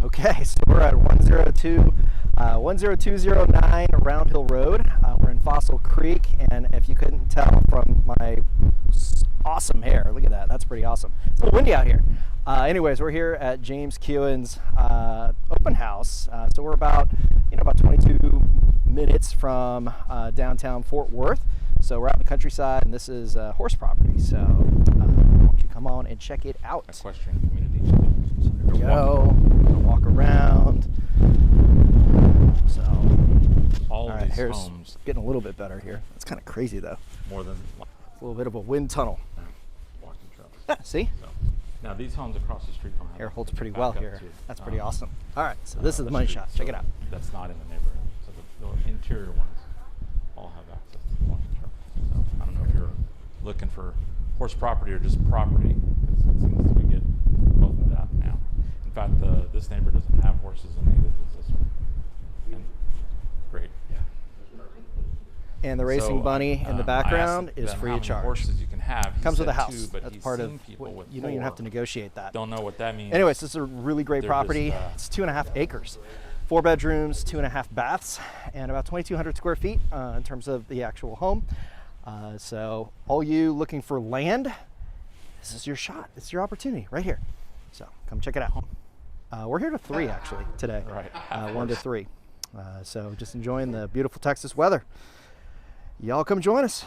Okay, so we're at 10209 Round Hill Road. We're in Fossil Creek, and if you couldn't tell from my awesome hair, look at that, that's pretty awesome. It's a little windy out here. Anyways, we're here at James Keoughan's open house. So we're about 22 minutes from downtown Fort Worth. So we're out in the countryside, and this is horse property. So why don't you come on and check it out? Equestrian community. So there we go. Walk around. So all right, of these here's homes getting a little bit better here. It's kind of crazy though. more than A little bit of a wind tunnel. walking trails. See? So, now these homes across the street don't have Air holds pretty back well up here. to, That's pretty um, awesome. All right, so this is the money street, shot. Check so it out. That's not in the neighborhood. So the interior ones all have access to the walking trail. So I don't know if you're looking for horse property or just property, because it seems we get both of that now. In fact, this neighbor doesn't have horses, and neither does this one. And great. Yeah. And the racing bunny in the background is free of charge. Horses you can have. He Comes with a said house. two, but That's he's part of seen people with you don't even have to 4. negotiate that. Don't know what that means. Anyways, this is a really great They're property. just, It's 2.5 acres, 4 bedrooms, 2.5 baths, and about 2,200 square feet in terms of the actual home. So all you looking for land, this is your shot. It's your opportunity right here. So come check it out. We're here to 3 actually today. Right. 1 to 3. So just enjoying the beautiful Texas weather. Y'all come join us.